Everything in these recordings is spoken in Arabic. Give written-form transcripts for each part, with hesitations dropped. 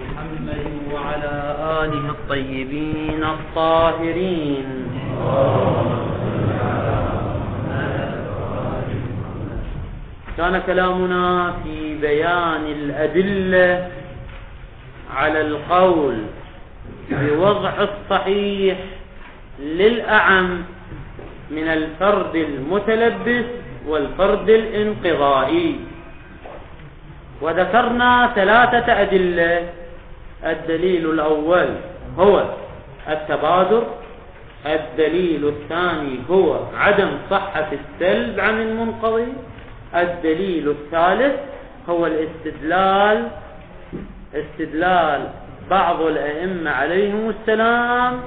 محمد وعلى آله الطيبين الطاهرين. كان كلامنا في بيان الأدلة على القول بوضع الصحيح للأعم من الفرد المتلبس والفرد الانقضائي، وذكرنا 3 أدلة. الدليل الأول هو التبادر، الدليل الثاني هو عدم صحة السلب عن المنقضي، الدليل الثالث هو استدلال بعض الأئمة عليهم السلام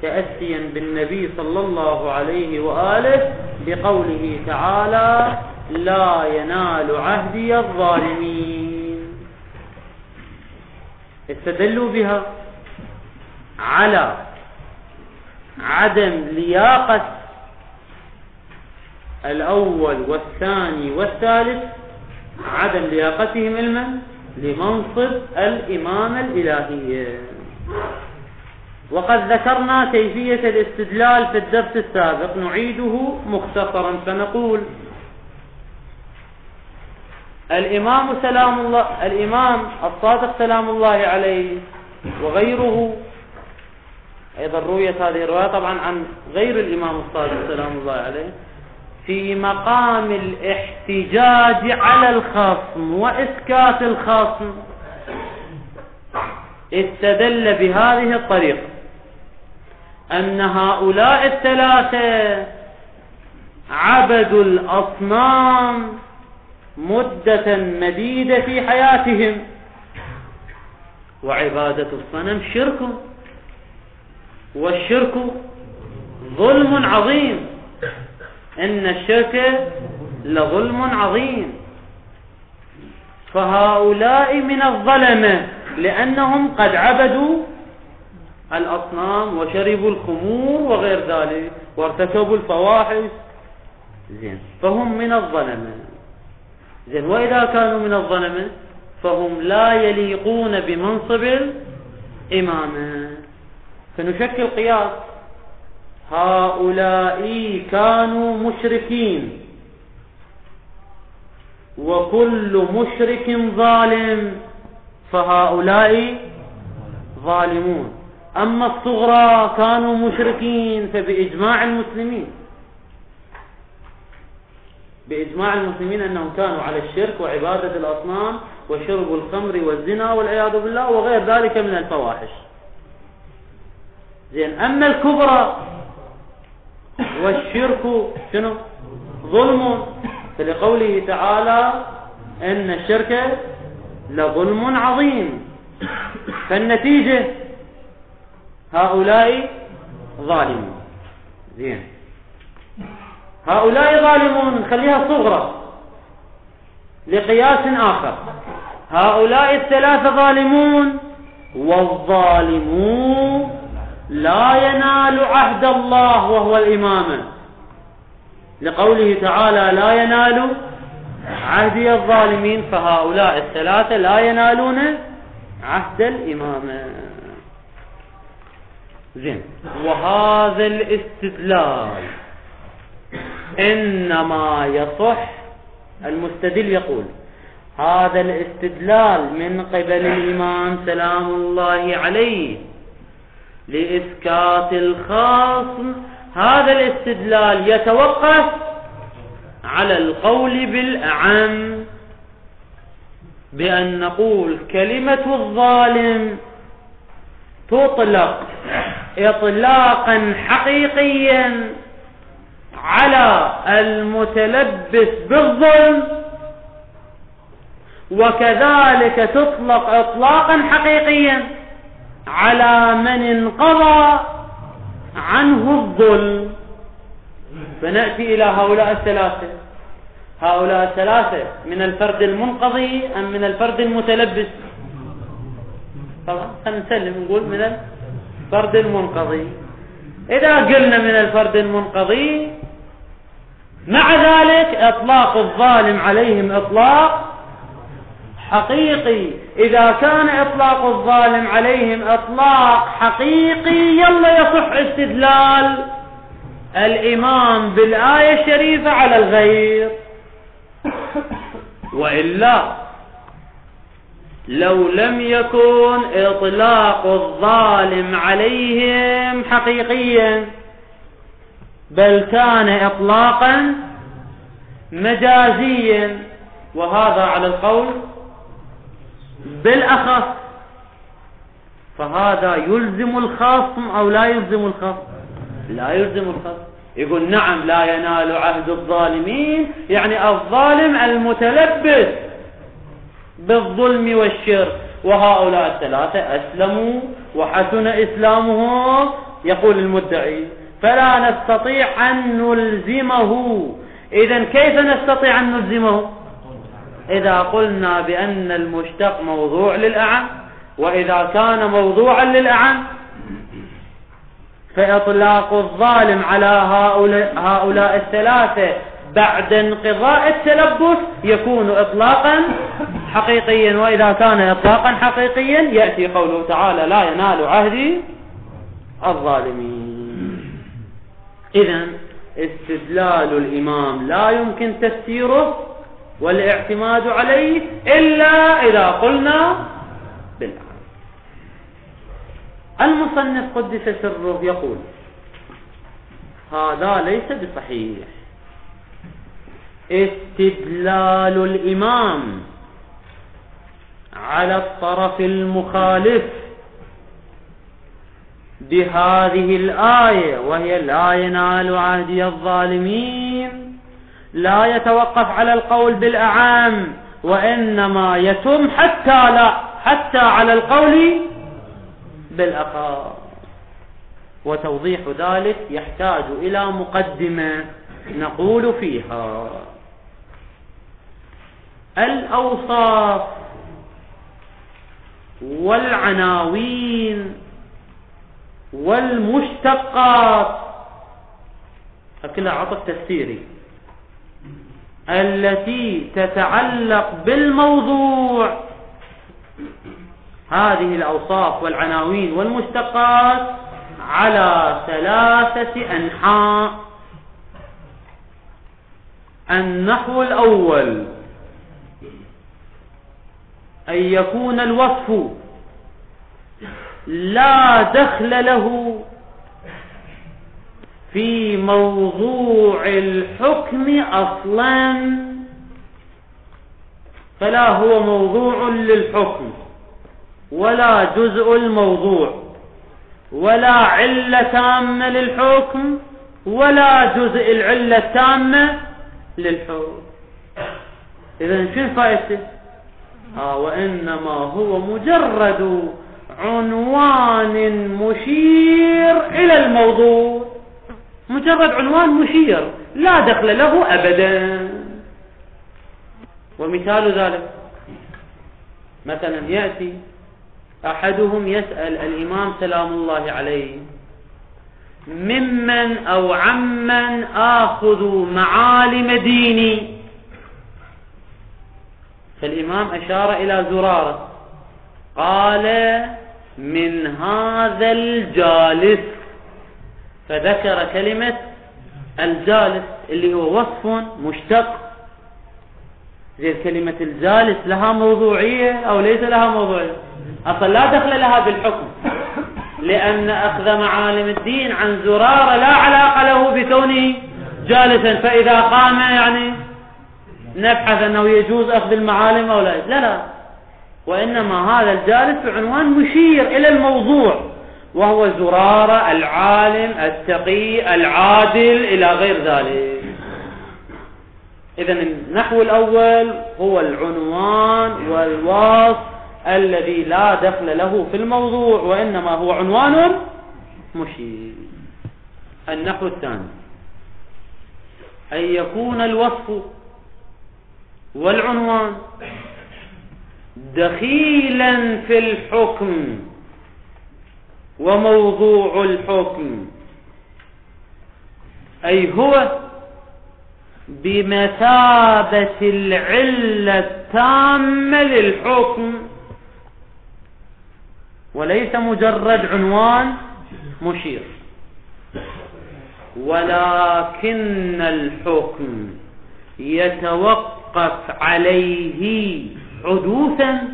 تأسيا بالنبي صلى الله عليه وآله بقوله تعالى: لا ينال عهدي الظالمين. استدلوا بها على عدم لياقة الأول والثاني والثالث، عدم لياقتهم لمنصب الإمامة الإلهية. وقد ذكرنا كيفية الاستدلال في الدرس السابق، نعيده مختصرا فنقول: الإمام الصادق سلام الله عليه وغيره، أيضا رويت هذه الرواية طبعا عن غير الإمام الصادق سلام الله عليه، في مقام الاحتجاج على الخصم وإسكات الخصم استدل بهذه الطريقة: أن هؤلاء الثلاثة عبدوا الأصنام مدة مديدة في حياتهم، وعبادة الصنم شرك، والشرك ظلم عظيم، إن الشرك لظلم عظيم. فهؤلاء من الظلمة لأنهم قد عبدوا الأصنام وشربوا الخمور وغير ذلك وارتكبوا الفواحش، فهم من الظلمة. وإذا كانوا من الظلمة فهم لا يليقون بمنصب الإمامة، فنشكل قياس: هؤلاء كانوا مشركين، وكل مشرك ظالم، فهؤلاء ظالمون. أما الصغرى كانوا مشركين فبإجماع المسلمين أنهم كانوا على الشرك وعبادة الأصنام وشرب الخمر والزنا والعياذ بالله وغير ذلك من الفواحش. أما الكبرى والشرك شنو؟ ظلم، فلقوله تعالى: إن الشرك لظلم عظيم. فالنتيجة هؤلاء ظالمون. هؤلاء ظالمون خليها صغرى لقياس آخر: هؤلاء الثلاثة ظالمون، والظالمون لا ينال عهد الله وهو الإمامة، لقوله تعالى: لا ينال عهدي الظالمين. فهؤلاء الثلاثة لا ينالون عهد الإمامة. وهذا الاستدلال إنما يصح، المستدل يقول: هذا الاستدلال من قبل الإمام سلام الله عليه لإسكات الخصم، هذا الاستدلال يتوقف على القول بالأعم، بأن نقول كلمة الظالم تطلق إطلاقا حقيقيا على المتلبس بالظلم، وكذلك تطلق إطلاقا حقيقيا على من انقضى عنه الظلم. فنأتي إلى هؤلاء الثلاثة من الفرد المنقضي أم من الفرد المتلبس؟ طبعا نسلم نقول من الفرد المنقضي. إذا قلنا من الفرد المنقضي، مع ذلك إطلاق الظالم عليهم إطلاق حقيقي. إذا كان إطلاق الظالم عليهم إطلاق حقيقي يلا يصح استدلال الإمام بالآية الشريفة على الغير. وإلا لو لم يكن إطلاق الظالم عليهم حقيقيا بل كان إطلاقا مجازيا، وهذا على القول بالأخص، فهذا يلزم الخصم أو لا يلزم الخصم؟ لا يلزم الخصم. يقول نعم لا ينال عهد الظالمين، يعني الظالم المتلبس بالظلم والشرك، وهؤلاء الثلاثة أسلموا وحسن إسلامهم. يقول المدعي فلا نستطيع أن نلزمه. إذن كيف نستطيع أن نلزمه؟ إذا قلنا بأن المشتق موضوع للأعم، وإذا كان موضوعا للأعم فإطلاق الظالم على هؤلاء الثلاثة بعد انقضاء التلبس يكون إطلاقا حقيقيا. وإذا كان إطلاقا حقيقيا يأتي قوله تعالى لا ينال عهدي الظالمين. إذن استدلال الإمام لا يمكن تفسيره والاعتماد عليه إلا إذا قلنا بالأعم. المصنف قدس سره يقول هذا ليس بصحيح. استدلال الإمام على الطرف المخالف بهذه الآية وهي لا ينال عهدي الظالمين لا يتوقف على القول بالأعام، وإنما يتم حتى على القول بالأخص. وتوضيح ذلك يحتاج إلى مقدمة نقول فيها الأوصاف والعناوين والمشتقات كلها عطف تفسيري التي تتعلق بالموضوع. هذه الأوصاف والعناوين والمشتقات على 3 أنحاء. النحو الأول أن يكون الوصف لا دخل له في موضوع الحكم أصلا، فلا هو موضوع للحكم ولا جزء الموضوع ولا علة تامة للحكم ولا جزء العلة التامة للحكم. إذن شو فائدته؟ وإنما هو مجرد عنوان مشير إلى الموضوع، مجرد عنوان مشير لا دخل له أبدا. ومثال ذلك مثلا يأتي أحدهم يسأل الإمام سلام الله عليه ممن أو عمن آخذ معالم ديني، فالإمام أشار إلى زرارة قال من هذا الجالس، فذكر كلمة الجالس اللي هو وصف مشتق. زي كلمة الجالس لها موضوعية أو ليس لها موضوعية؟ أصلا لا دخل لها بالحكم، لأن أخذ معالم الدين عن زرارة لا علاقة له بكونه جالسا، فإذا قام يعني نبحث أنه يجوز أخذ المعالم أو لا، وإنما هذا الجالس بعنوان مشير إلى الموضوع، وهو زرارة العالم التقي العادل إلى غير ذلك. إذن النحو الأول هو العنوان والوصف الذي لا دخل له في الموضوع وإنما هو عنوان مشير. النحو الثاني أن يكون الوصف والعنوان دخيلا في الحكم وموضوع الحكم، أي هو بمثابة العلة تامة للحكم، وليس مجرد عنوان مشير. ولكن الحكم يتوقف عليه حدوثا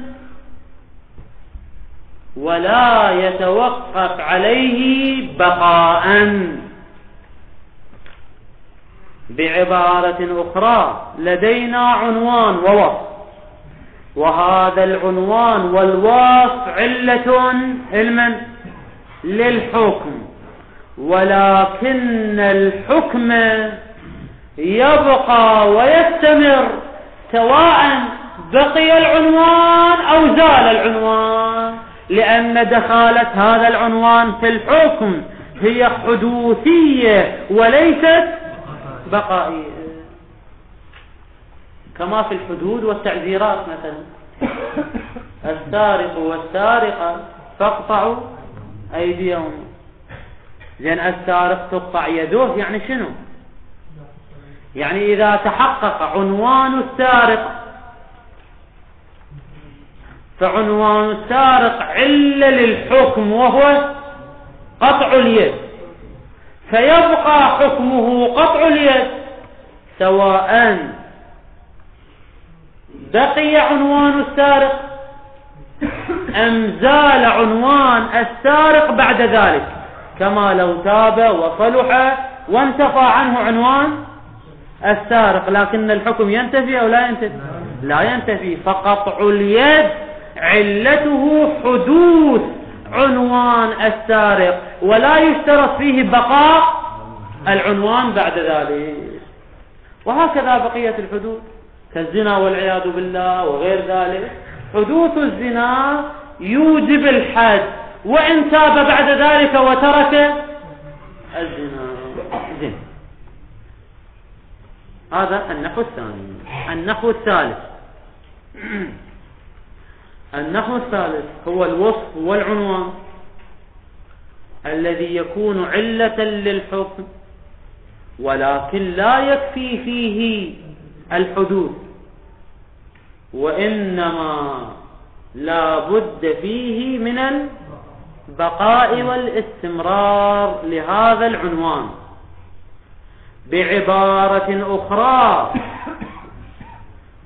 ولا يتوقف عليه بقاء. بعبارة أخرى، لدينا عنوان ووصف، وهذا العنوان والوصف علة للحكم، ولكن الحكم يبقى ويستمر سواء بقي العنوان أو زال العنوان، لأن دخالة هذا العنوان في الحكم هي حدوثية وليست بقائية، كما في الحدود والتعزيرات. مثلا السارق والسارقة فاقطعوا أيديهم. لأن السارق تقطع يده يعني شنو؟ يعني إذا تحقق عنوان السارق، فعنوان السارق علة للحكم وهو قطع اليد، فيبقى حكمه قطع اليد سواء بقي عنوان السارق أم زال عنوان السارق بعد ذلك، كما لو تاب وصلح وانتفى عنه عنوان السارق، لكن الحكم ينتفي أو لا ينتفي؟ لا ينتفي. فقطع اليد علته حدوث عنوان السارق، ولا يشترط فيه بقاء العنوان بعد ذلك. وهكذا بقية الحدود كالزنا والعياذ بالله وغير ذلك، حدوث الزنا يوجب الحد وإن تاب بعد ذلك وترك الزنا. زين. هذا النحو الثاني. النحو الثالث، النحو الثالث هو الوصف والعنوان الذي يكون علة للحكم، ولكن لا يكفي فيه الحدوث، وإنما لا بد فيه من البقاء والاستمرار لهذا العنوان. بعبارة أخرى،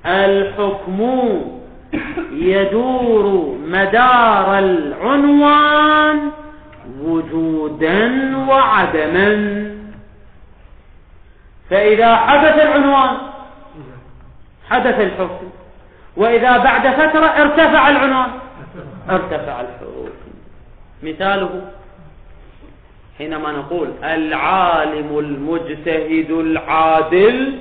الحكم يدور مدار العنوان وجودا وعدما، فإذا حدث العنوان حدث الحكم، وإذا بعد فترة ارتفع العنوان ارتفع الحكم. مثاله حينما نقول العالم المجتهد العادل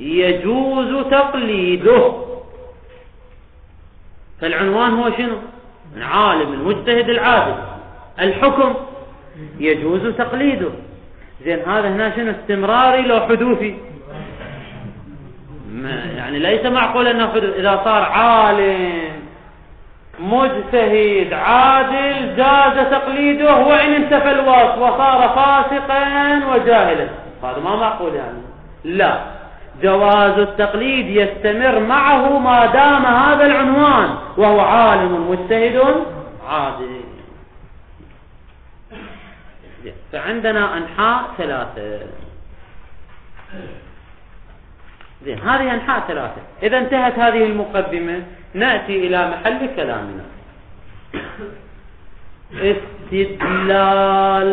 يجوز تقليده، فالعنوان هو شنو؟ العالم المجتهد العادل، الحكم يجوز تقليده. زين، هذا هنا شنو؟ استمراري لو حدوثي؟ يعني ليس معقول انه حدوث. اذا صار عالم مجتهد عادل جاز تقليده وإن انتفى الوصف وصار فاسقا وجاهلا، هذا ما معقول يعني. لا، جواز التقليد يستمر معه ما دام هذا العنوان وهو عالم مجتهد عادل. فعندنا أنحاء ثلاثة. زين، هذه أنحاء ثلاثة. إذا انتهت هذه المقدمة نأتي إلى محل كلامنا. استدلال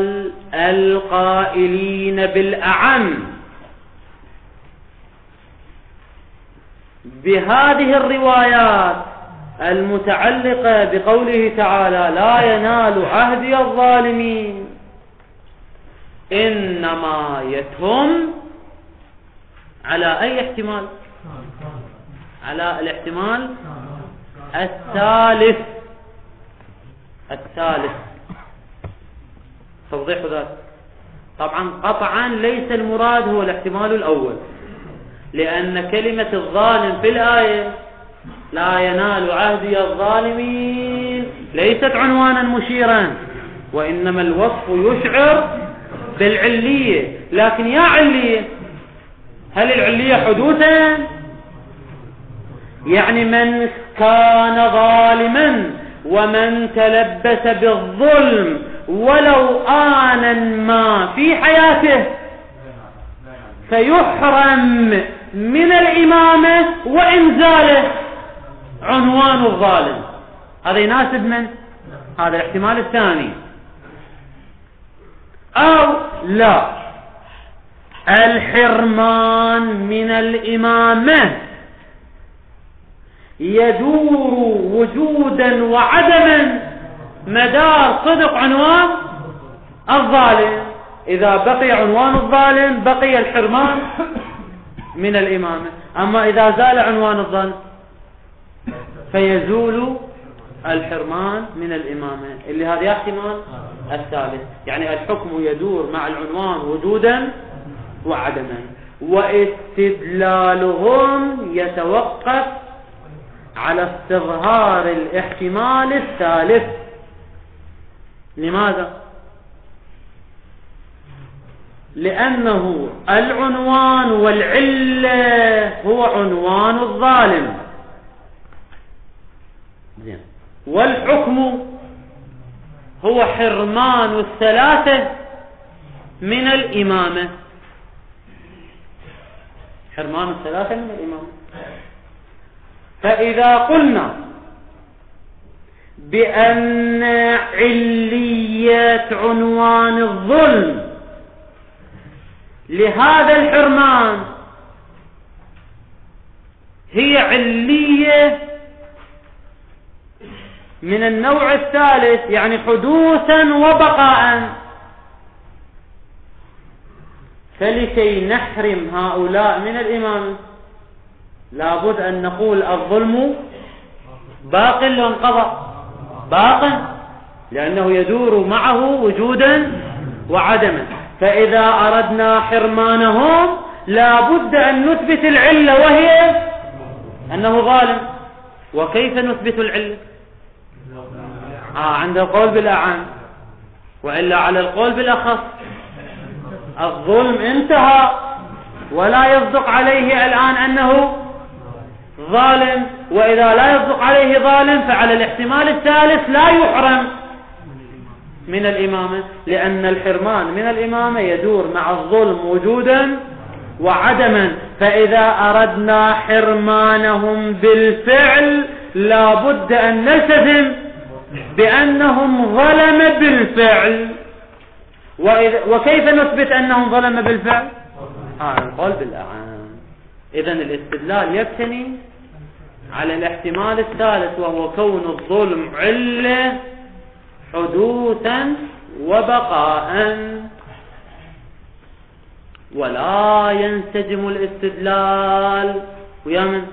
القائلين بالأعم بهذه الروايات المتعلقة بقوله تعالى لا ينال عهدي الظالمين، إنما يتم على أي احتمال؟ على الاحتمال الثالث. توضيح ذلك طبعا قطعا ليس المراد هو الاحتمال الأول، لأن كلمة الظالم في الآية لا ينال عهدي الظالمين ليست عنوانا مشيرا، وإنما الوصف يشعر بالعلية. لكن يا علية، هل العلية حدوثا يعني من كان ظالما ومن تلبس بالظلم ولو آنا ما في حياته فيحرم من الإمامة وإنزاله عنوان الظالم. هذا يناسب من؟ هذا الاحتمال الثاني. أو لا، الحرمان من الإمامة يدور وجودا وعدما مدار صدق عنوان الظالم. إذا بقي عنوان الظالم بقي الحرمان من الإمامة. أما إذا زال عنوان الظالم فيزول الحرمان من الإمامة، اللي هذا احتمال الثالث. يعني الحكم يدور مع العنوان وجودا وعدما، واستدلالهم يتوقف على استظهار الاحتمال الثالث. لماذا؟ لأنه العنوان والعلة هو عنوان الظالم، والحكم هو حرمان الثلاثة من الإمامة. حرمان الثلاثة من الإمامة. فإذا قلنا بأن علية عنوان الظلم لهذا الحرمان هي علية من النوع الثالث، يعني حدوثا وبقاء، فلكي نحرم هؤلاء من الإمامة لابد أن نقول الظلم باق لو انقضى، باق، لأنه يدور معه وجودا وعدما. فإذا أردنا حرمانهم لابد أن نثبت العلة، وهي أنه ظالم. وكيف نثبت العلة؟ عند القول بالأعم، وإلا على القول بالأخص. الظلم انتهى ولا يصدق عليه الآن أنه ظالم، وإذا لا يصدق عليه ظالم فعلى الاحتمال الثالث لا يحرم من الإمامة، لأن الحرمان من الإمامة يدور مع الظلم وجودا وعدما. فإذا أردنا حرمانهم بالفعل لابد أن نلتزم بأنهم ظلم بالفعل. وكيف نثبت أنهم ظلم بالفعل؟ القول بالأعم. إذن الاستدلال يبتني على الاحتمال الثالث، وهو كون الظلم علة حدوثا وبقاء، ولا ينسجم الاستدلال ويمن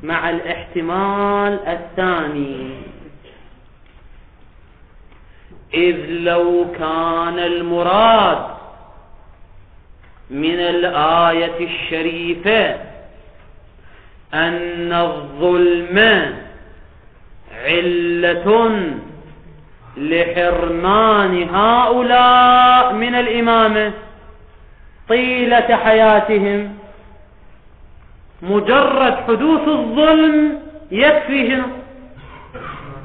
مع الاحتمال الثاني. إذ لو كان المراد من الآية الشريفة أن الظلم علة لحرمان هؤلاء من الإمامة طيلة حياتهم، مجرد حدوث الظلم يكفيهم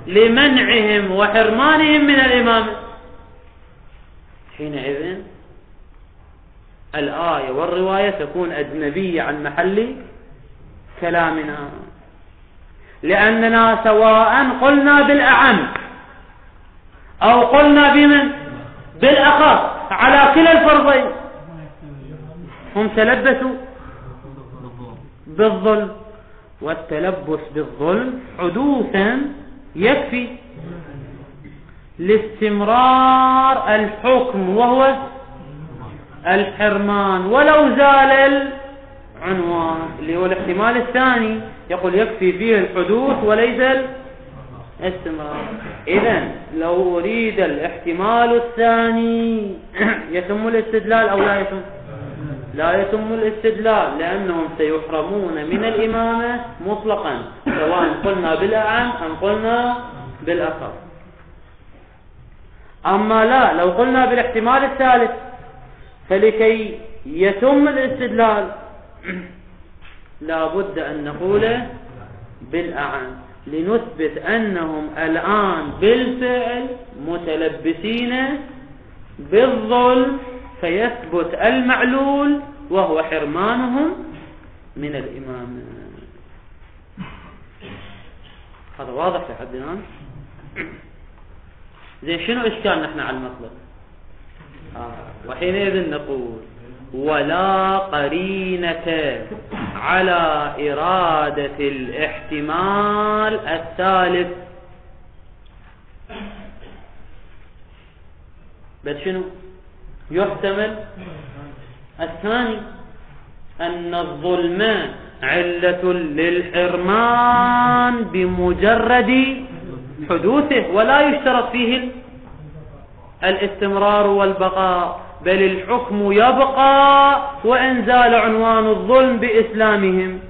لمنعهم وحرمانهم من الإمامة، حينئذ الآية والرواية تكون أجنبية عن محل كلامنا، لأننا سواء قلنا بالأعم أو قلنا بمن بالأخص على كلا الفرضين هم تلبسوا بالظلم، والتلبس بالظلم حدوثا يكفي لاستمرار الحكم وهو الحرمان، ولو زال العنوان اللي هو الاحتمال الثاني يقول يكفي فيه الحدوث وليس الاستمرار. إذن لو أريد الاحتمال الثاني يتم الاستدلال أو لا يتم؟ لا يتم الاستدلال، لأنهم سيحرمون من الإمامة مطلقا سواء قلنا بالأعم أم قلنا بالأخص. أما لا، لو قلنا بالاحتمال الثالث فلكي يتم الاستدلال لا بد أن نقول بالأعم، لنثبت أنهم الآن بالفعل متلبسين بالظلم، فيثبت المعلول وهو حرمانهم من الإمامة. هذا واضح لحد الآن؟ زين، شنو إشكالنا نحن على المطلب؟ وحينئذ نقول ولا قرينة على إرادة الاحتمال الثالث. بس شنو يحتمل؟ الثاني، أن الظلم علة للحرمان بمجرد حدوثه، ولا يشترط فيه الاستمرار والبقاء، بل الحكم يبقى وإن زال عنوان الظلم بإسلامهم،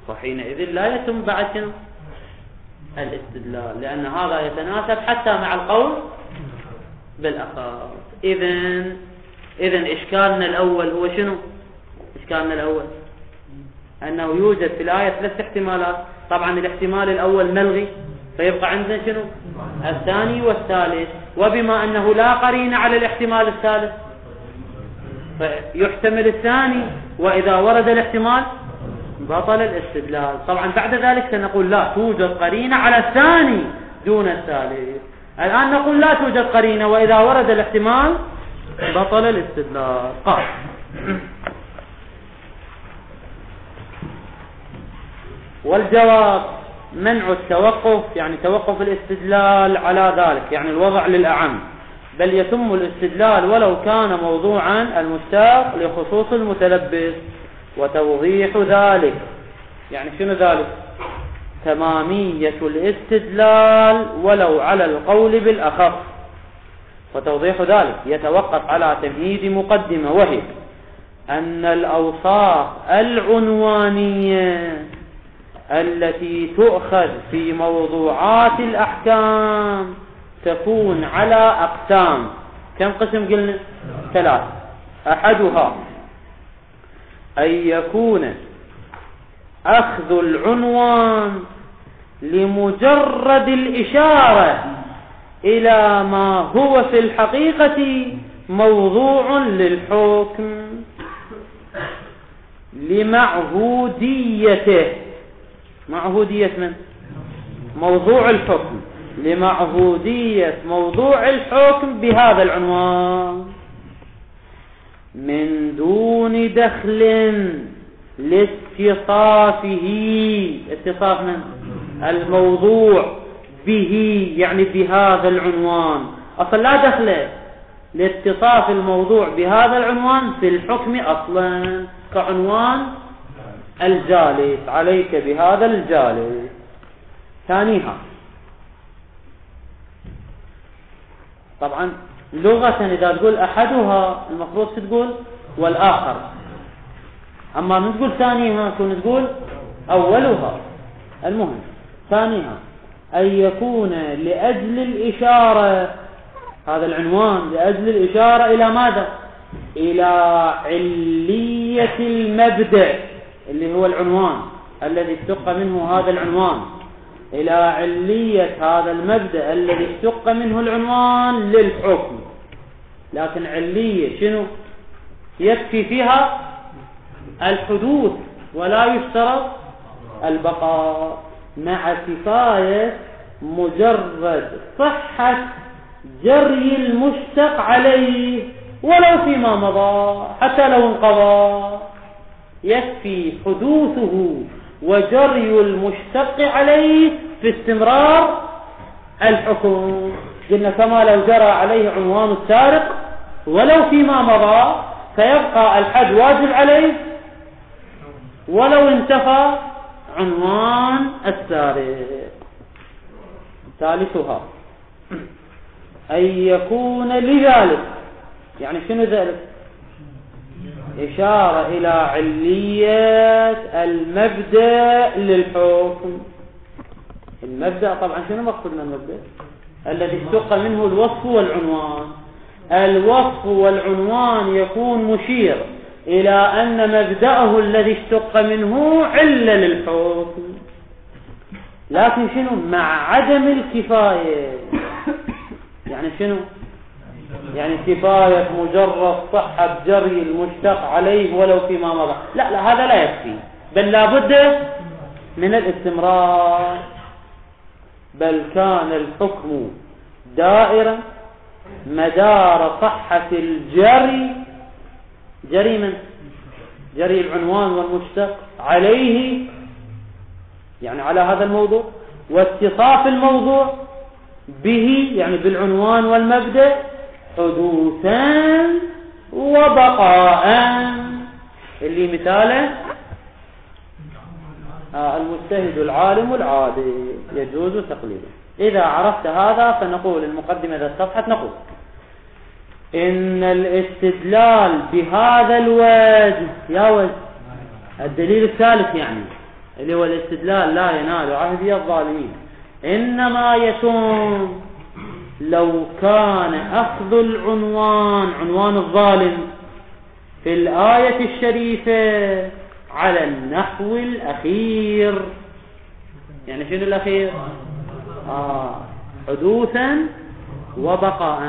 وحينئذ لا يتم بعد شنو الاستدلال، لأن هذا يتناسب حتى مع القول بالأخر. إذن إشكالنا الأول هو شنو؟ إشكالنا الأول أنه يوجد في الآية 3 احتمالات. طبعا الاحتمال الأول ملغي، فيبقى عندنا شنو الثاني والثالث، وبما أنه لا قرينة على الاحتمال الثالث فيحتمل الثاني، وإذا ورد الاحتمال بطل الاستدلال. طبعا بعد ذلك سنقول لا توجد قرينة على الثاني دون الثالث. الآن نقول لا توجد قرينة، وإذا ورد الاحتمال بطل الاستدلال. قال والجواب منع التوقف، يعني توقف الاستدلال على ذلك، يعني الوضع للأعم، بل يتم الاستدلال ولو كان موضوعا المشتاق لخصوص المتلبس. وتوضيح ذلك، يعني شنو ذلك؟ تمامية الاستدلال ولو على القول بالأخف. وتوضيح ذلك يتوقف على تمهيد مقدمة، وهي أن الأوصاف العنوانية التي تؤخذ في موضوعات الأحكام تكون على أقسام. كم قسم قلنا؟ 3. أحدها أن يكون أخذ العنوان لمجرد الإشارة إلى ما هو في الحقيقة موضوع للحكم لمعهوديته. معهودية من؟ موضوع الحكم، لمعهودية موضوع الحكم بهذا العنوان، من دون دخل لاتصافه. اتصاف من؟ الموضوع به، يعني بهذا العنوان. أصلا لا دخل لاتصاف الموضوع بهذا العنوان في الحكم أصلا، كعنوان الجالس، عليك بهذا الجالس. ثانيها، طبعا لغة إذا تقول أحدها المفروض تقول والآخر، أما من تقول ثانيها كون تقول أولها. المهم ثانيها أن يكون لأجل الإشارة، هذا العنوان لأجل الإشارة إلى ماذا؟ إلى علية المبدأ اللي هو العنوان الذي اشتق منه هذا العنوان، إلى علية هذا المبدأ الذي اشتق منه العنوان للحكم. لكن علية شنو؟ يكفي فيها الحدوث ولا يشترط البقاء، مع كفاية مجرد صحة جري المشتق عليه ولو فيما مضى، حتى لو انقضى يكفي حدوثه وجري المشتق عليه في استمرار الحكم. قلنا كما لو جرى عليه عنوان السارق ولو فيما مضى فيبقى الحد واجب عليه ولو انتفى عنوان السارق. ثالثها أن يكون لذلك، يعني شنو ذلك؟ إشارة إلى علية المبدأ للحكم. المبدأ طبعا شنو مقصود من المبدأ؟ الذي اشتق منه الوصف والعنوان. الوصف والعنوان يكون مشير إلى أن مبدأه الذي اشتق منه علة للحكم، لكن شنو؟ مع عدم الكفاية. يعني شنو؟ يعني كفاية مجرد صحة جري المشتق عليه ولو فيما مضى، لا هذا لا يكفي، بل لا بد من الاستمرار. بل كان الحكم دائرا مدار صحة الجري، جري من؟ جري العنوان والمشتق عليه، يعني على هذا الموضوع، واتصاف الموضوع به يعني بالعنوان والمبدأ حدوثا وبقاء. اللي مثاله المجتهد العالم العادل يجوز تقليده. إذا عرفت هذا فنقول المقدمة ذات صفحة، نقول إن الاستدلال بهذا الوجه، يا وجه الدليل الثالث يعني اللي هو الاستدلال لا ينال عهدي الظالمين، إنما يكون لو كان أخذ العنوان، عنوان الظالم، في الآية الشريفة على النحو الأخير. يعني شنو الأخير؟ حدوثا وبقاء.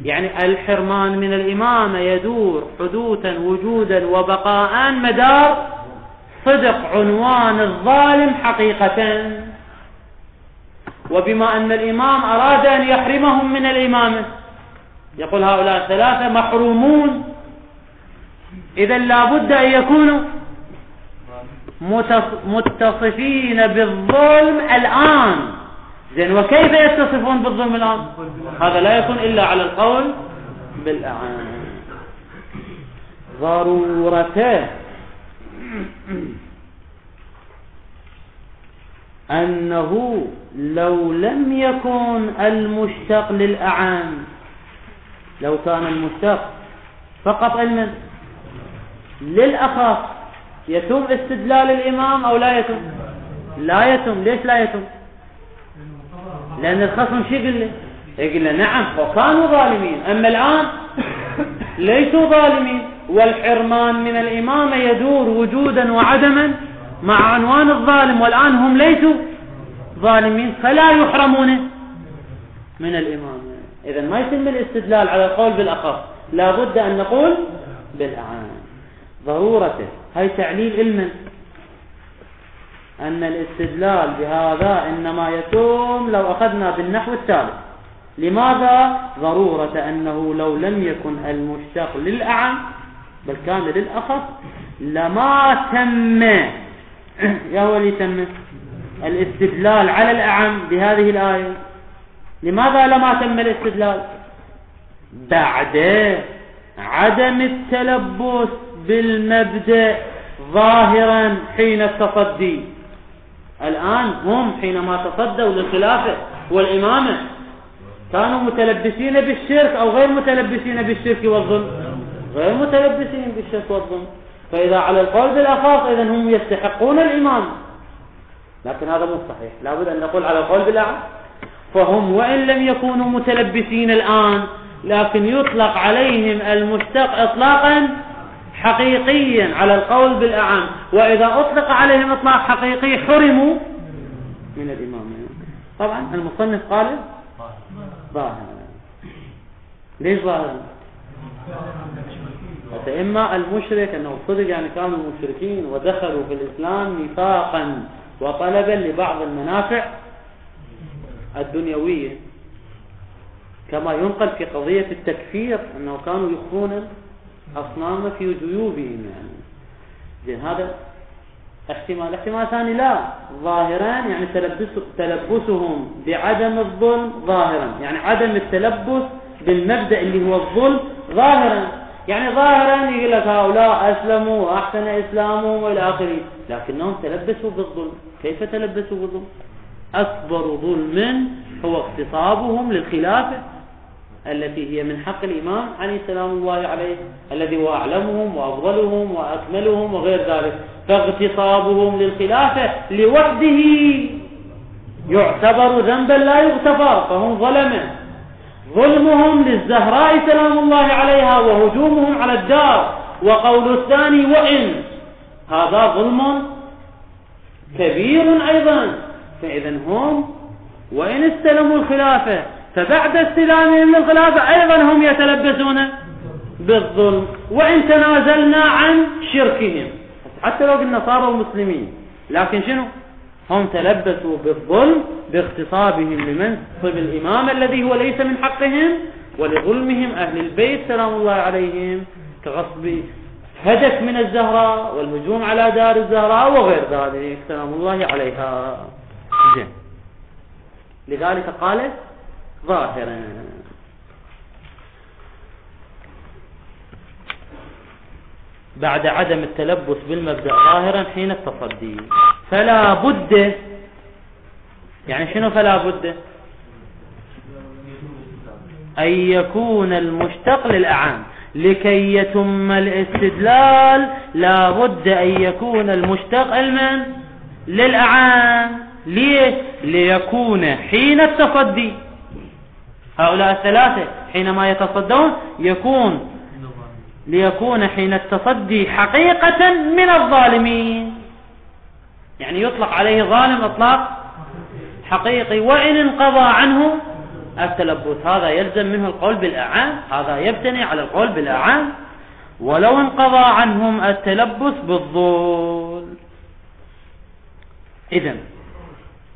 يعني الحرمان من الإمامة يدور حدوثا وجودا وبقاء مدار صدق عنوان الظالم حقيقة. وبما أن الإمام أراد أن يحرمهم من الإمامة، يقول هؤلاء الثلاثة محرومون، إذا لابد أن يكونوا متصفين بالظلم الآن. زين، وكيف يتصفون بالظلم الآن؟ هذا لا يكون إلا على القول بالأعان. ضرورته أنه لو لم يكن المشتق للأعان، لو كان المشتق فقط علما للأخص، يتم استدلال الإمام أو لا يتم؟ لا يتم. ليش لا يتم؟ لأن الخصم شو يقول له نعم وكانوا ظالمين، أما الآن ليسوا ظالمين، والحرمان من الإمامة يدور وجودا وعدما مع عنوان الظالم، والآن هم ليسوا ظالمين فلا يحرمون من الإمامة. إذن ما يتم الاستدلال على القول بالأخص، لا بد أن نقول بالأعان. ضرورته هاي تعليل علما أن الاستدلال بهذا إنما يتم لو أخذنا بالنحو التالي. لماذا؟ ضرورة أنه لو لم يكن المشتق للأعم بل كان للأخص لما تم يا ولي تم الاستدلال على الأعم بهذه الآية. لماذا لما تم الاستدلال؟ بعد عدم التلبس بالمبدأ ظاهرا حين التصدي. الآن هم حينما تصدوا للخلافة والإمامة كانوا متلبسين بالشرك أو غير متلبسين بالشرك والظلم؟ غير متلبسين بالشرك والظلم. فإذا على القول بالأخص إذن هم يستحقون الإمام، لكن هذا مو صحيح، لابد أن نقول على القول بالأعم. فهم وإن لم يكونوا متلبسين الآن لكن يطلق عليهم المشتق إطلاقا حقيقيا على القول بالأعم، وإذا أطلق عليهم إطلاق حقيقي حرموا من الإمام. طبعا المصنف قال ظاهرا. ليش ظاهرا؟ إما المشرك أنه صدق يعني كانوا مشركين ودخلوا في الإسلام نفاقا وطلبا لبعض المنافع الدنيوية، كما ينقل في قضية التكفير أنه كانوا يخفون أصنام في جيوبهم. يعني هذا احتمال ثاني لا، ظاهران يعني تلبسهم بعدم الظلم ظاهرا، يعني عدم التلبس بالمبدأ اللي هو الظلم ظاهرا. يعني ظاهرا يقول لك هؤلاء أسلموا وأحسن إسلامهم وإلى آخره، لكنهم تلبسوا بالظلم. كيف تلبسوا بالظلم؟ أكبر ظلم هو اغتصابهم للخلافة التي هي من حق الإمام عليه سلام الله عليه، الذي هو أعلمهم وأفضلهم وأكملهم وغير ذلك. فاغتصابهم للخلافة لوحده يعتبر ذنبا لا يغتفر، فهم ظلموا. ظلمهم للزهراء سلام الله عليها وهجومهم على الدار وقول الثاني وإن، هذا ظلم كبير أيضا. فإذا هم وإن استلموا الخلافة فبعد استلامهم للخلافة أيضا هم يتلبسون بالظلم، وإن تنازلنا عن شركهم، حتى لو قلنا صاروا مسلمين، لكن شنو؟ هم تلبسوا بالظلم باغتصابهم لمنصب الإمام الذي هو ليس من حقهم، ولظلمهم أهل البيت سلام الله عليهم، كغصب هدف من الزهراء والهجوم على دار الزهراء وغير ذلك سلام الله عليها. جن. لذلك قالت ظاهرا. بعد عدم التلبس بالمبدأ ظاهرا حين التصدي، فلا بد، يعني شنو فلا بد؟ أن يكون المشتق للأعام. لكي يتم الاستدلال لا بد أن يكون المشتق المن للأعام. ليه؟ ليكون حين التصدي، هؤلاء الثلاثة حينما يتصدون ليكون حين التصدي حقيقة من الظالمين، يعني يطلق عليه ظالم إطلاق حقيقي. وإن انقضى عنه التلبس، هذا يلزم منه القول بالأعام، هذا يبتني على القول بالأعام. ولو انقضى عنهم التلبس بالظل. إذن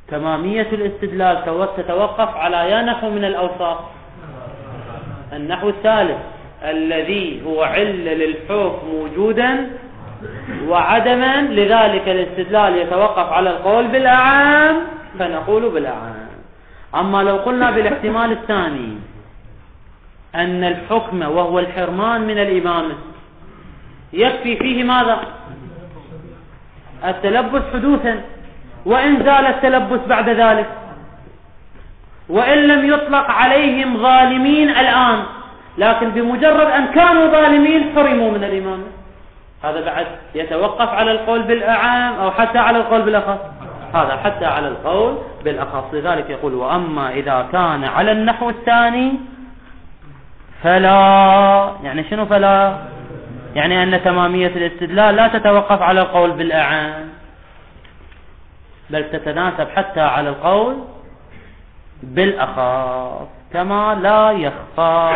تمامية الاستدلال تتوقف على يا نحو من الأوصاف. النحو الثالث الذي هو علة للحكم وجودا وعدما، لذلك الاستدلال يتوقف على القول بالأعام فنقول بالأعام. أما لو قلنا بالاحتمال الثاني أن الحكم وهو الحرمان من الإمامة يكفي فيه ماذا؟ التلبس حدوثا، وإن زال التلبس بعد ذلك، وإن لم يطلق عليهم ظالمين الآن، لكن بمجرد أن كانوا ظالمين حرموا من الإمامة، هذا بعد يتوقف على القول بالأعام أو حتى على القول بالأخص؟ هذا حتى على القول بالأخص. لذلك يقول وأما إذا كان على النحو الثاني فلا، يعني شنو فلا؟ يعني أن تمامية الاستدلال لا تتوقف على القول بالأعام، بل تتناسب حتى على القول بالأخص كما لا يخفى،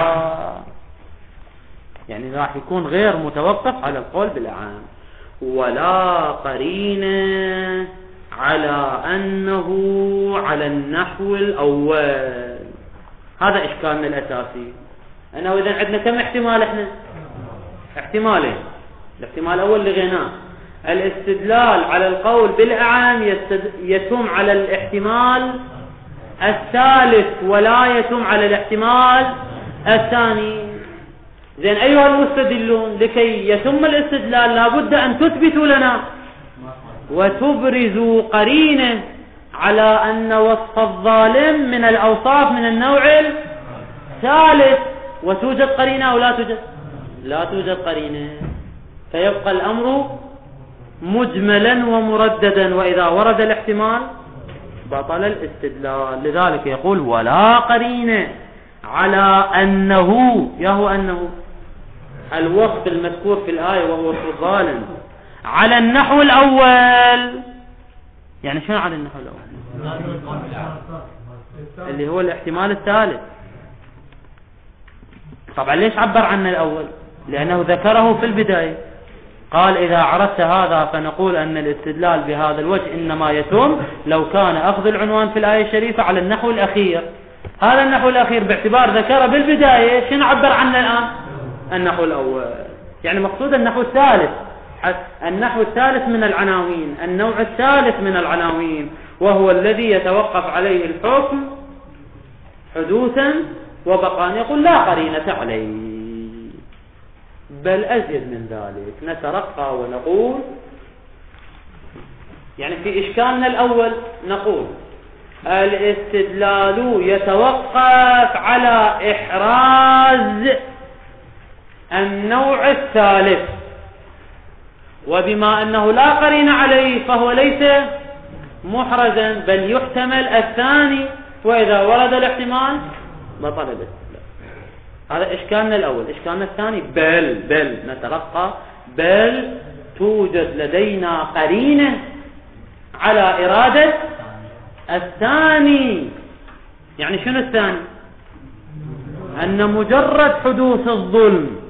يعني راح يكون غير متوقف على القول بالأعام. ولا قرينة على أنه على النحو الأول. هذا إشكالنا الأساسي، أنه إذن عندنا كم احتمال؟ إحنا احتمالين. الاحتمال الأول لغيناه، الاستدلال على القول بالأعام يتم على الاحتمال الثالث ولا يتم على الاحتمال الثاني. زين أيها المستدلون، لكي يتم الاستدلال لابد أن تثبتوا لنا وتبرزوا قرينة على أن وصف الظالم من الأوصاف من النوع الثالث. وتوجد قرينة أو لا توجد؟ لا توجد قرينة، فيبقى الأمر مجملا ومرددا، وإذا ورد الاحتمال بطل الاستدلال. لذلك يقول ولا قرينة على أنه، يهو أنه الوصف المذكور في الآية وهو وصف الظالم على النحو الأول. يعني شنو على النحو الأول؟ اللي هو الاحتمال الثالث. طبعا ليش عبر عنه الأول؟ لأنه ذكره في البداية، قال إذا عرفت هذا فنقول أن الاستدلال بهذا الوجه إنما يتم لو كان أخذ العنوان في الآية الشريفة على النحو الأخير. هذا النحو الأخير باعتبار ذكره بالبداية، شنو عبر عنه الآن؟ النحو الأول، يعني مقصود النحو الثالث، النحو الثالث من العناوين، النوع الثالث من العناوين، وهو الذي يتوقف عليه الحكم حدوثا وبقاء. يقول لا قرينة عليه، بل أزيد من ذلك، نترقى ونقول، يعني في إشكالنا الأول نقول الاستدلال يتوقف على إحراز النوع الثالث، وبما أنه لا قرين عليه فهو ليس محرزا، بل يحتمل الثاني، وإذا ورد الاحتمال بطل الاستدلال. هذا إشكالنا الأول. إشكالنا الثاني بل نترقى، بل توجد لدينا قرينة على إرادة الثاني. يعني شنو الثاني؟ أن مجرد حدوث الظلم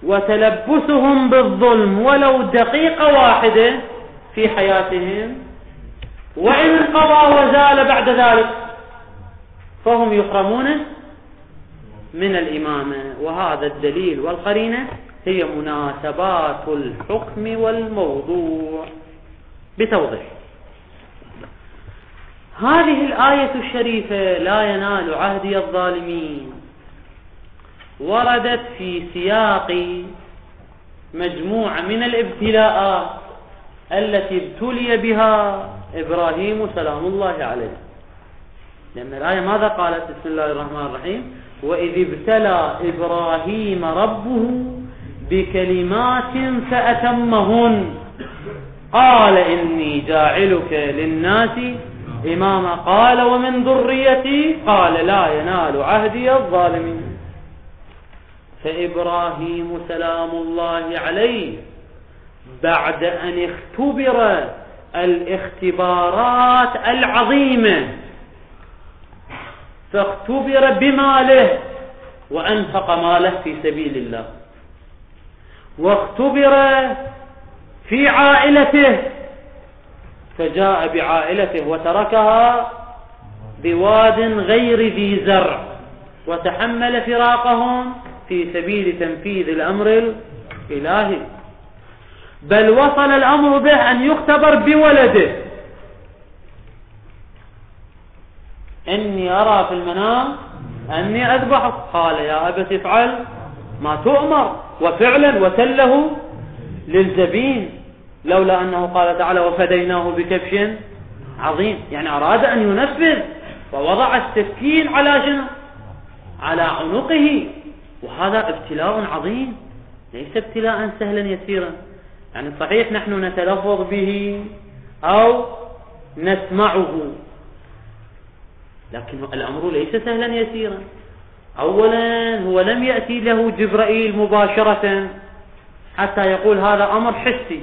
وتلبسهم بالظلم ولو دقيقة واحدة في حياتهم، وإن انقضى وزال بعد ذلك، فهم يحرمون من الإمامة. وهذا الدليل والقرينة هي مناسبات الحكم والموضوع. بتوضيح، هذه الآية الشريفة لا ينال عهدي الظالمين وردت في سياق مجموعة من الابتلاءات التي ابتلي بها إبراهيم سلام الله عليه. لأن الآية ماذا قالت؟ بسم الله الرحمن الرحيم: وإذ ابتلى إبراهيم ربه بكلمات فأتمهن قال إني جاعلك للناس إماما قال ومن ذريتي قال لا ينال عهدي الظالمين. فإبراهيم سلام الله عليه بعد أن اختبر الاختبارات العظيمة، فاختبر بماله وأنفق ماله في سبيل الله، واختبر في عائلته فجاء بعائلته وتركها بواد غير ذي زرع وتحمل فراقهم في سبيل تنفيذ الأمر الإلهي. بل وصل الأمر به أن يختبر بولده: إني أرى في المنام أني أذبحك قال يا أبت افعل ما تؤمر، وفعلا وتله للجبين، لولا أنه قال تعالى وفديناه بكبش عظيم. يعني أراد أن ينفذ ووضع السكين على شنو؟ على عنقه. وهذا ابتلاء عظيم، ليس ابتلاء سهلا يسيرا. يعني صحيح نحن نتلفظ به أو نسمعه، لكن الأمر ليس سهلا يسيرا. أولا هو لم يأتي له جبرائيل مباشرة حتى يقول هذا أمر حسي.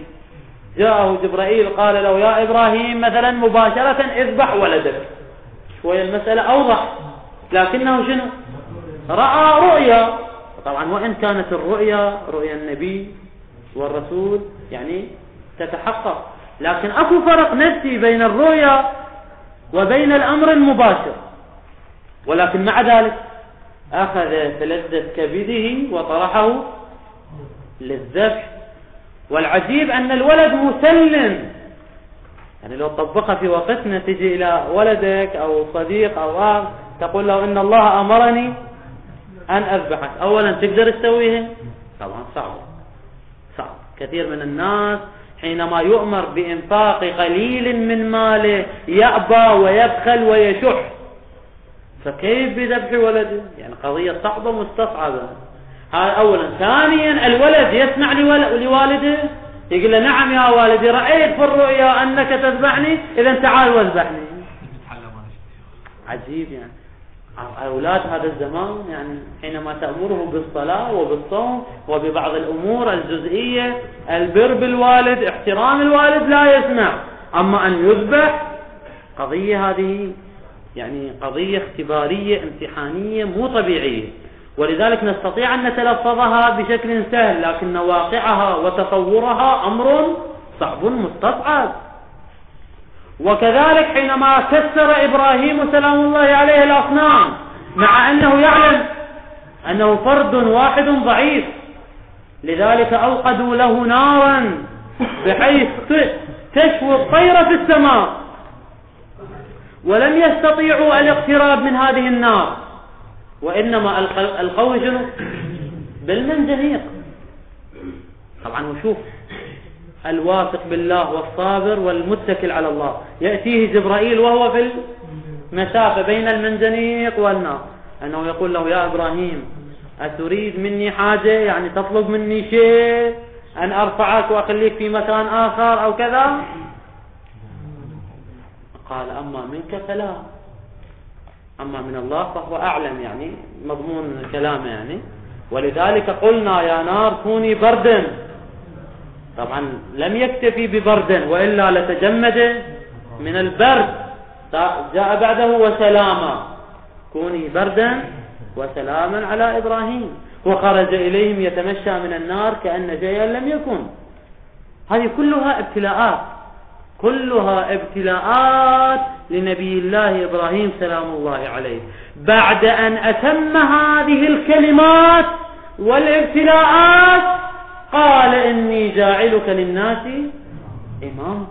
جاءه جبرائيل قال له يا إبراهيم مثلا مباشرة اذبح ولدك. شوية المسألة أوضح، لكنه شنو؟ رأى رؤيا. طبعا وإن كانت الرؤيا رؤيا النبي والرسول يعني تتحقق، لكن أكو فرق نفسي بين الرؤيا وبين الأمر المباشر. ولكن مع ذلك أخذ فلذة كبده وطرحه للذبح. والعجيب أن الولد مسلم. يعني لو طبقها في وقتنا، تجي إلى ولدك أو صديق أو أخ تقول له إن الله أمرني أن أذبحك، أولا تقدر تسويها؟ طبعا صعب. كثير من الناس حينما يؤمر بإنفاق قليل من ماله يأبى ويبخل ويشح، فكيف بذبح ولده؟ يعني قضية صعبة مستصعبة. هذا أولا. ثانيا الولد يسمع لوالده يقول له نعم يا والدي رأيت في الرؤيا أنك تذبحني، إذا تعال واذبحني. عجيب. يعني أولاد هذا الزمان يعني حينما تأمره بالصلاة وبالصوم وببعض الأمور الجزئية، البر بالوالد، احترام الوالد، لا يسمع. أما أن يذبح قضية هذه يعني قضية اختبارية امتحانية مو طبيعية. ولذلك نستطيع أن نتلفظها بشكل سهل، لكن واقعها وتصورها أمر صعب مستصعب. وكذلك حينما كسر إبراهيم سلام الله عليه الأصنام، مع أنه يعلم أنه فرد واحد ضعيف، لذلك أوقدوا له نارا بحيث تشوي الطير في السماء، ولم يستطيعوا الاقتراب من هذه النار، وإنما القوي شنو؟ بالمنجنيق. طبعا وشوف الواثق بالله والصابر والمتكل على الله، يأتيه جبرائيل وهو في المسافة بين المنجنيق والنار، أنه يقول له يا إبراهيم أتريد مني حاجة؟ يعني تطلب مني شيء، أن أرفعك وأخليك في مكان آخر أو كذا؟ قال أما منك فلا. أما من الله فهو أعلم، يعني مضمون كلامه يعني. ولذلك قلنا يا نار كوني بردا، طبعا لم يكتفي ببردا وإلا لتجمد من البرد، جاء بعده وسلاما، كوني بردا وسلاما على إبراهيم، وخرج إليهم يتمشى من النار كأن شيئا لم يكن. هذه كلها ابتلاءات، كلها ابتلاءات لنبي الله إبراهيم سلام الله عليه. بعد أن أتم هذه الكلمات والابتلاءات قال إني جاعلك للناس إماما.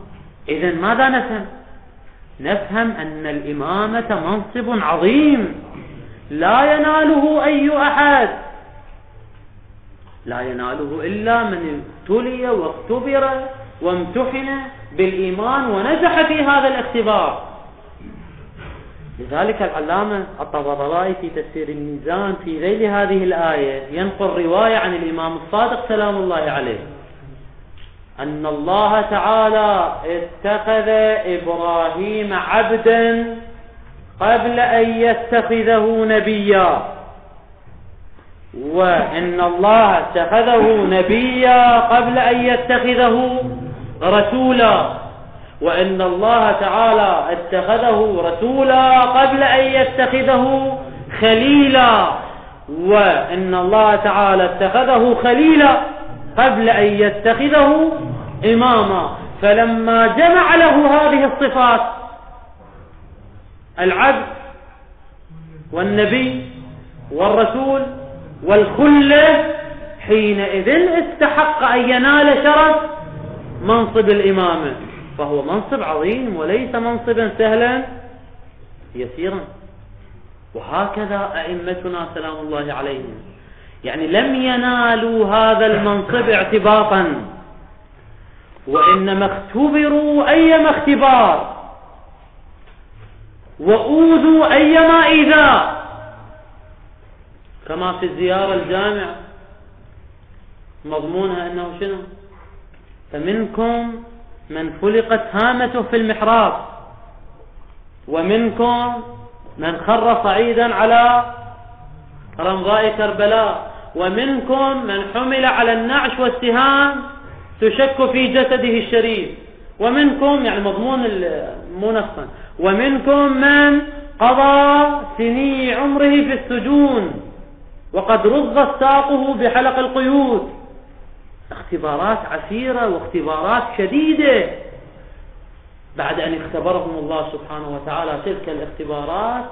إذن ماذا نفهم؟ نفهم أن الإمامة منصب عظيم لا يناله أي أحد، لا يناله إلا من ابتلي واختبر وامتحن بالإيمان ونجح في هذا الاختبار. لذلك العلامة الطباطبائي في تفسير الميزان في ذيل هذه الآية ينقل رواية عن الإمام الصادق سلام الله عليه أن الله تعالى اتخذ إبراهيم عبدا قبل أن يتخذه نبيا، وإن الله اتخذه نبيا قبل أن يتخذه رسولا، وإن الله تعالى اتخذه رسولا قبل أن يتخذه خليلا، وإن الله تعالى اتخذه خليلا قبل أن يتخذه إماما. فلما جمع له هذه الصفات العبد والنبي والرسول والخلة، حينئذ استحق أن ينال شرف منصب الإمامة، فهو منصب عظيم وليس منصبا سهلا يسيرا. وهكذا أئمتنا سلام الله عليهم، يعني لم ينالوا هذا المنصب اعتباطا، وإنما اختبروا أيما اختبار وأوذوا أيما إيذاء، كما في الزيارة الجامعة مضمونها أنه شنو؟ فمنكم من فلقت هامته في المحراب، ومنكم من خر صعيدا على رمضاء كربلاء، ومنكم من حمل على النعش والسهام تشك في جسده الشريف، ومنكم يعني مضمون المنصا، ومنكم من قضى سني عمره في السجون وقد رضت ساقه بحلق القيود. اختبارات عسيرة واختبارات شديدة. بعد أن اختبرهم الله سبحانه وتعالى تلك الاختبارات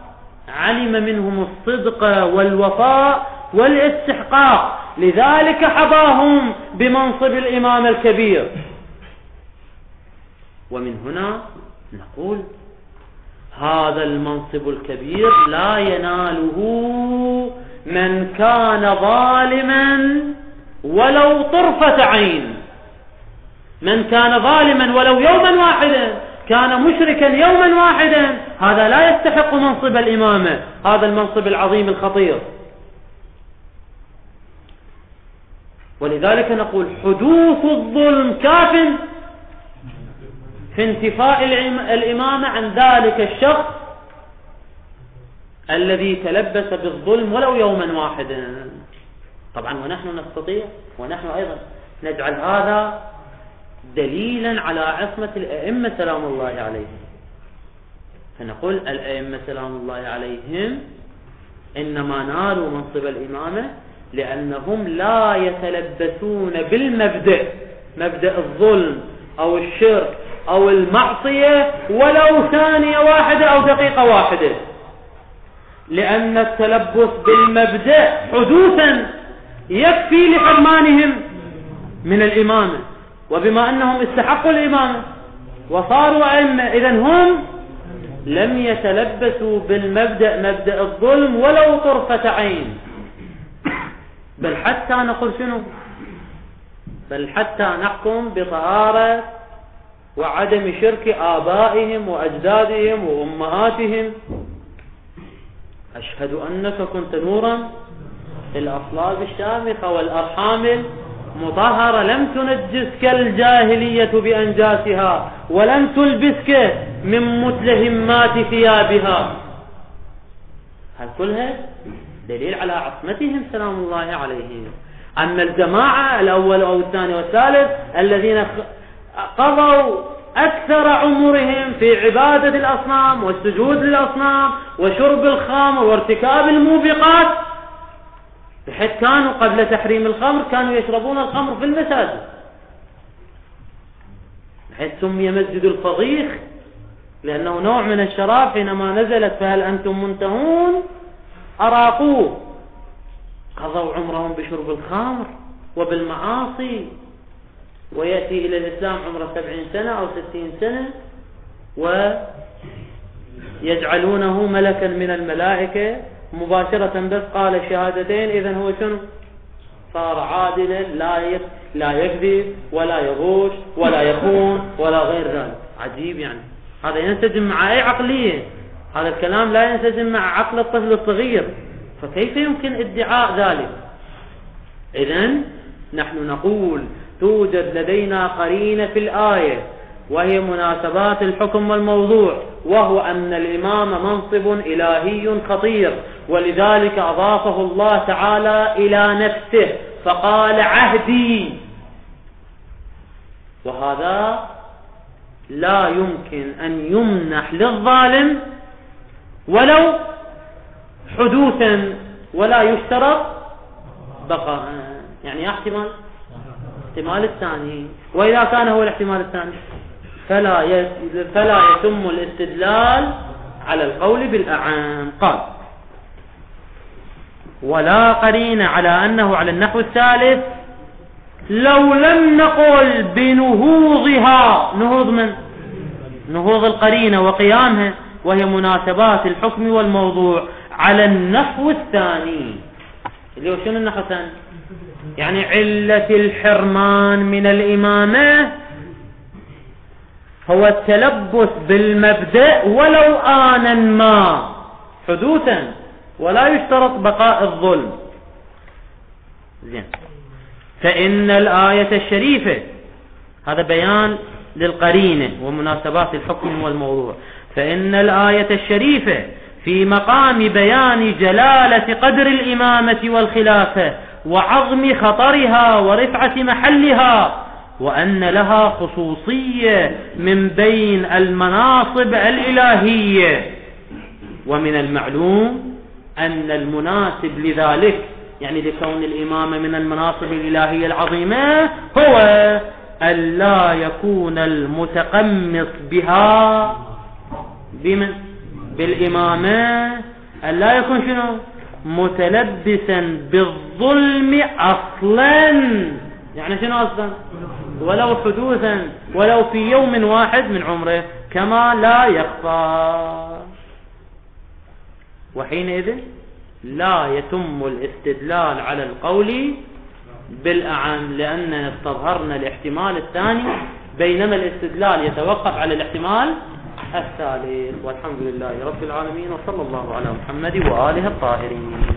علم منهم الصدق والوفاء والاستحقاق، لذلك حظاهم بمنصب الإمام الكبير. ومن هنا نقول هذا المنصب الكبير لا يناله من كان ظالما ولو طرفة عين، من كان ظالما ولو يوما واحدا، كان مشركا يوما واحدا، هذا لا يستحق منصب الإمامة، هذا المنصب العظيم الخطير. ولذلك نقول حدوث الظلم كاف في انتفاء الإمامة عن ذلك الشخص الذي تلبس بالظلم ولو يوما واحدا. طبعا ونحن نستطيع، ونحن أيضا نجعل هذا دليلا على عصمة الأئمة سلام الله عليهم. فنقول الأئمة سلام الله عليهم إنما نالوا منصب الإمامة لأنهم لا يتلبسون بالمبدأ، مبدأ الظلم أو الشرك أو المعصية ولو ثانية واحدة أو دقيقة واحدة، لأن التلبس بالمبدأ حدوثا يكفي لحرمانهم من الإمامة. وبما أنهم استحقوا الإمامة وصاروا أئمة، إذن هم لم يتلبسوا بالمبدأ، مبدأ الظلم ولو طرفة عين. بل حتى نقول شنو؟ بل حتى نحكم بطهارة وعدم شرك آبائهم وأجدادهم وأمهاتهم. أشهد أنك كنت نورا في الأصلاب الشامخة والأرحام المطهرة، لم تنجسك الجاهلية بأنجاسها ولم تلبسك من متلهمات ثيابها. هذه كلها دليل على عصمتهم سلام الله عليهم. أما الجماعة الأول أو الثاني والثالث الذين قضوا أكثر عمرهم في عبادة الأصنام والسجود للأصنام وشرب الخمر وارتكاب الموبقات، بحيث كانوا قبل تحريم الخمر كانوا يشربون الخمر في المساجد، بحيث سمي مسجد الفضيخ لأنه نوع من الشراب. حينما نزلت فهل أنتم منتهون أراقوه، قضوا عمرهم بشرب الخمر وبالمعاصي، ويأتي إلى الإسلام عمره 70 سنة أو 60 سنة ويجعلونه ملكا من الملائكة مباشرة، بس قال الشهادتين إذن هو شنو؟ صار عادلا، لا يكذب ولا يغش ولا يخون ولا غير ذلك. عجيب يعني، هذا ينسجم مع أي عقلية؟ هذا الكلام لا ينسجم مع عقل الطفل الصغير، فكيف يمكن ادعاء ذلك؟ إذن نحن نقول توجد لدينا قرينة في الآية وهي مناسبات الحكم والموضوع، وهو أن الإمام منصب إلهي خطير، ولذلك أضافه الله تعالى إلى نفسه فقال عهدي، وهذا لا يمكن أن يمنح للظالم ولو حدوثا ولا يشترط بقاء. يعني احتمال الثاني، وإذا كان هو الاحتمال الثاني فلا يتم الاستدلال على القول بالأعام. قال ولا قرين على أنه على النحو الثالث لو لم نقل بنهوضها، نهوض من نهوض القرينة وقيامها وهي مناسبات الحكم والموضوع على النحو الثاني، اللي هو شنو النحو الثاني؟ يعني علة الحرمان من الإمامة هو التلبس بالمبدأ ولو آنا ما حدوثا، ولا يشترط بقاء الظلم. زين. فإن الآية الشريفة، هذا بيان للقرينة ومناسبات الحكم والموضوع، فإن الآية الشريفة في مقام بيان جلالة قدر الإمامة والخلافة وعظم خطرها ورفعة محلها، وأن لها خصوصية من بين المناصب الإلهية. ومن المعلوم أن المناسب لذلك، يعني لكون الإمامة من المناصب الإلهية العظيمة، هو أن لا يكون المتقمص بها بمن؟ بالإمامة، أن لا يكون شنو؟ متلبسا بالظلم أصلا. يعني شنو أصلا؟ ولو حدوثا، ولو في يوم واحد من عمره، كما لا يخفى. وحينئذ لا يتم الاستدلال على القول بالأعم، لأننا استظهرنا الاحتمال الثاني، بينما الاستدلال يتوقف على الاحتمال الثالث. والحمد لله رب العالمين، وصلى الله على محمد وآله الطاهرين.